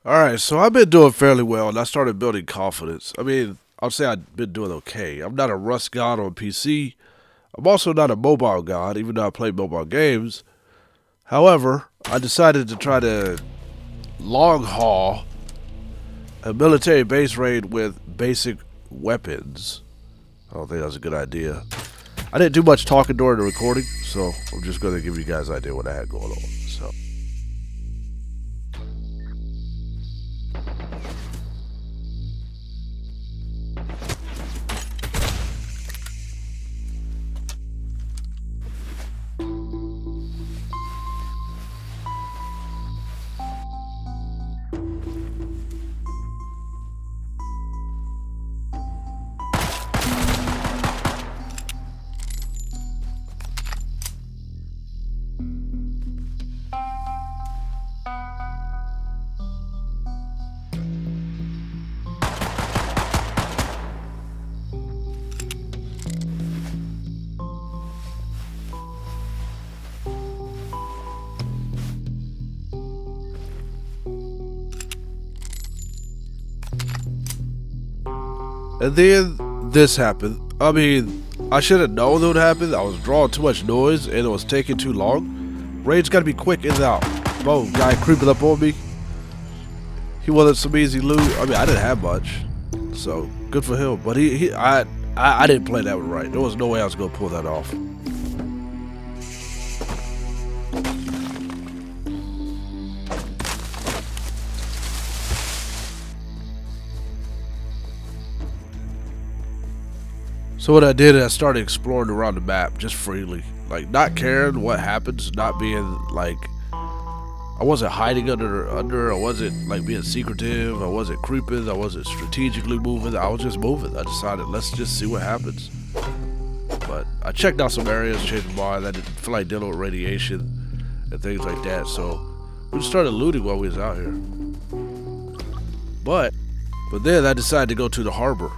Alright, so I've been doing fairly well and I started building confidence. I mean, I'll say I've been doing okay. I'm not a Rust god on PC. I'm also not a mobile god, even though I play mobile games. However, I decided to try to long haul a military base raid with basic weapons. I don't think that's a good idea. I didn't do much talking during the recording, so I'm just going to give you guys an idea what I had going on. So. And then this happened. I mean, I should have known it would happen. I was drawing too much noise and it was taking too long. Raid's gotta be quick in and out. Boom, guy creeping up on me. He wanted some easy loot. I mean, I didn't have much, so good for him. But I didn't play that one right. There was no way I was gonna pull that off. So what I did is I started exploring around the map just freely, like not caring what happens, not being like I wasn't hiding under. I wasn't like being secretive. I wasn't creeping. I wasn't strategically moving. I was just moving. I decided let's just see what happens. But I checked out some areas, changed my mind. I didn't feel like dealing with radiation and things like that, so we just started looting while we was out here. But but then I decided to go to the harbor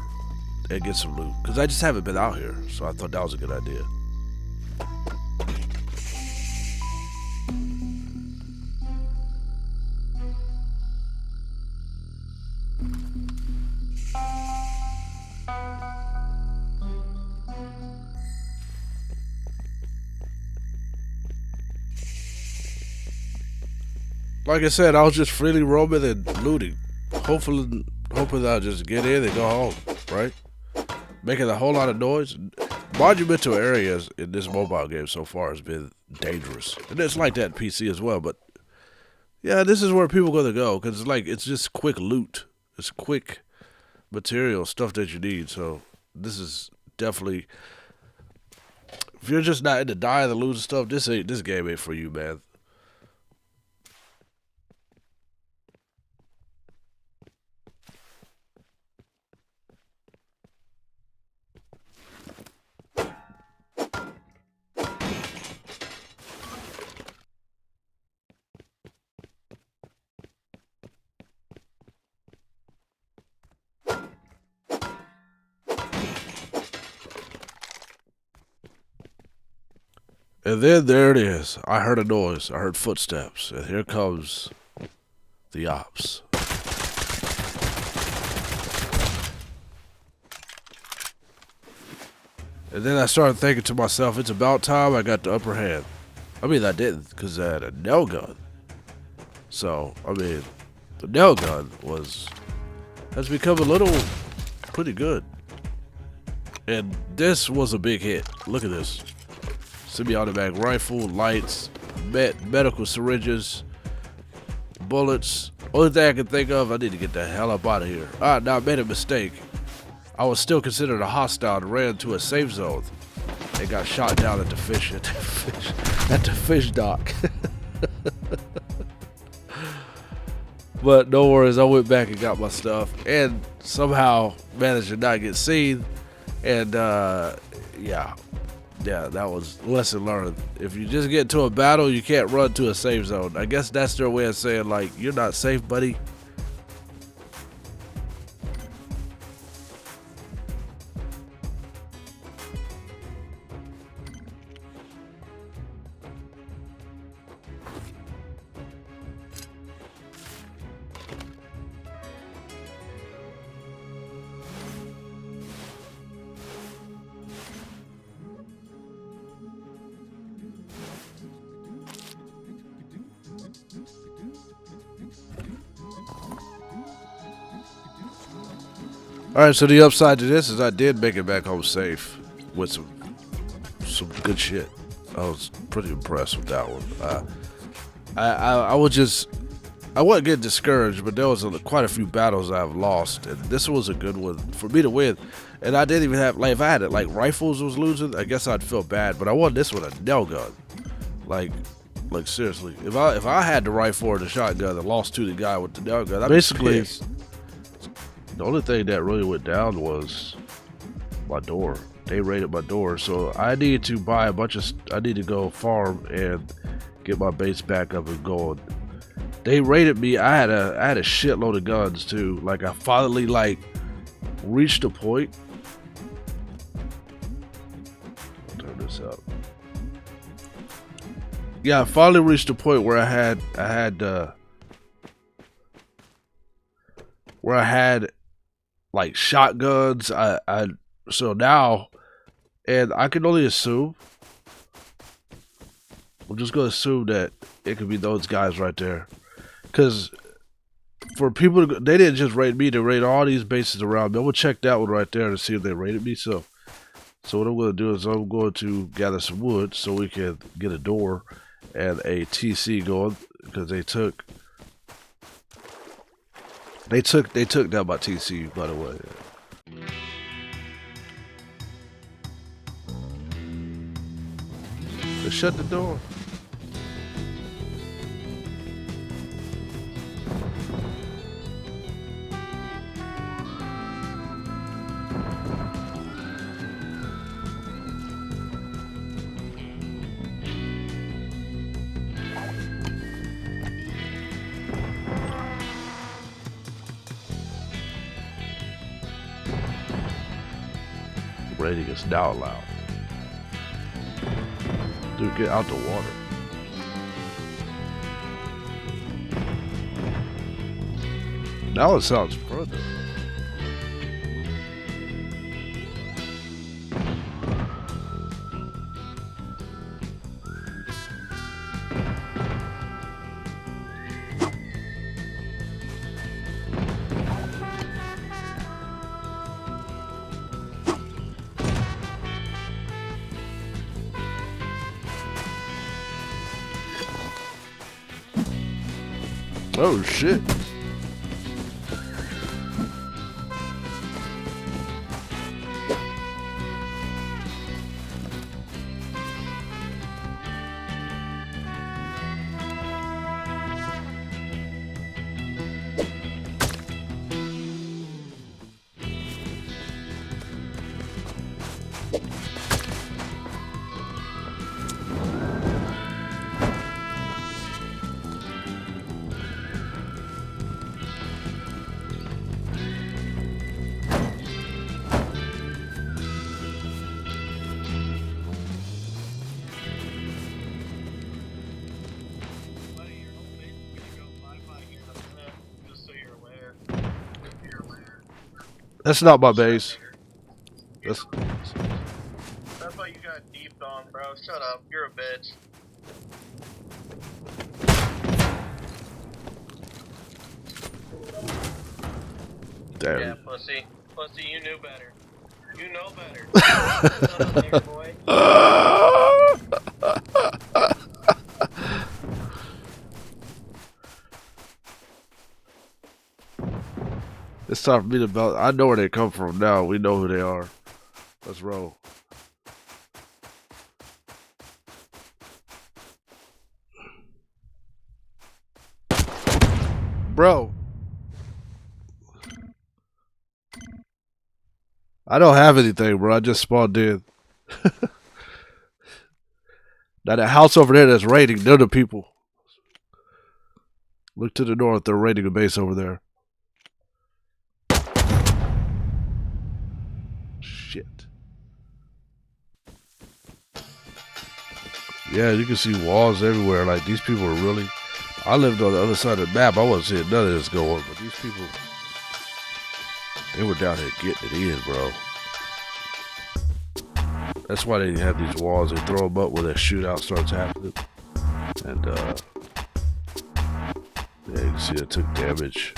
and get some loot because I just haven't been out here, so I thought that was a good idea. Like I said, I was just freely roaming and looting, hoping that I'll just get in and go home, right? Making a whole lot of noise. Monumental areas in this mobile game so far has been dangerous, and it's like that in PC as well. But yeah, this is where people gonna go because it's just quick loot. It's quick material stuff that you need. So this is definitely if you're just not into dying and losing stuff, this game ain't for you, man. And then there it is. I heard a noise. I heard footsteps, and here comes the ops. And then I started thinking to myself, it's about time I got the upper hand. I mean, I didn't, because I had a nail gun. So, I mean, the nail gun has become a little pretty good. And this was a big hit. Look at this. Semi-automatic rifle, lights, medical syringes, bullets. Only thing I can think of, I need to get the hell up out of here. Now I made a mistake. I was still considered a hostile and ran to a safe zone. They got shot down at the at the fish dock. But no worries, I went back and got my stuff and somehow managed to not get seen. And yeah, that was lesson learned. If you just get into a battle, you can't run to a safe zone. I guess that's their way of saying like you're not safe, buddy. All right, so the upside to this is I did make it back home safe with some good shit. I was pretty impressed with that one. I was just I wasn't getting discouraged, but there was quite a few battles I've lost, and this was a good one for me to win. And I didn't even have like if I had it like rifles was losing, I guess I'd feel bad. But I won this with a nail gun, like seriously. If I had the rifle or the shotgun and lost to the guy with the nail gun, basically the only thing that really went down was my door. They raided my door, so I needed to buy a bunch of. I need to go farm and get my base back up and going. They raided me. I had a shitload of guns too. Like I finally reached a point. I'll turn this up. Yeah, I finally reached a point where I had like shotguns. So now, and I can only assume. I'm just gonna assume that it could be those guys right there, because for people to, they didn't just raid me; they raid all these bases around me. I'm gonna check that one right there to see if they raided me. So what I'm gonna do is I'm going to gather some wood so we can get a door and a TC going, because they took down my TC, by the way. They shut the door. Raiding is now allowed. Dude, get out the water. Now it sounds further. Oh shit. That's not my base. That's why you got deeped on, bro. Shut up. You're a bitch. damn. Yeah, pussy. Pussy, you knew better. You know better. Shut up there, boy. It's time for me to belt. I know where they come from now. We know who they are. Let's roll. Bro. I don't have anything, bro. I just spawned in. Now that house over there that's raiding, they're the people. Look to the north. They're raiding a base over there. Shit. Yeah, you can see walls everywhere. Like, these people are really... I lived on the other side of the map. I wasn't seeing none of this going, but these people... They were down here getting it in, bro. That's why they have these walls. They throw them up when that shootout starts happening. And, yeah, you can see it took damage.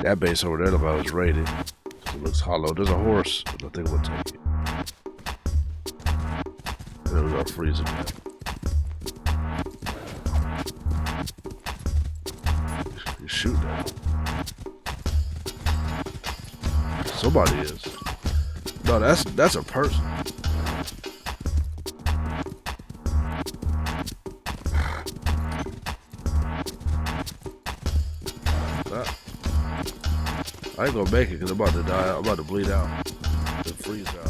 That base over there, nobody was raided. So It looks hollow. There's a horse. I think we'll take it. Then we're gonna freeze it. You shoot that. Somebody is. No, that's a person. I ain't gonna make it because I'm about to die. I'm about to bleed out. And freeze out.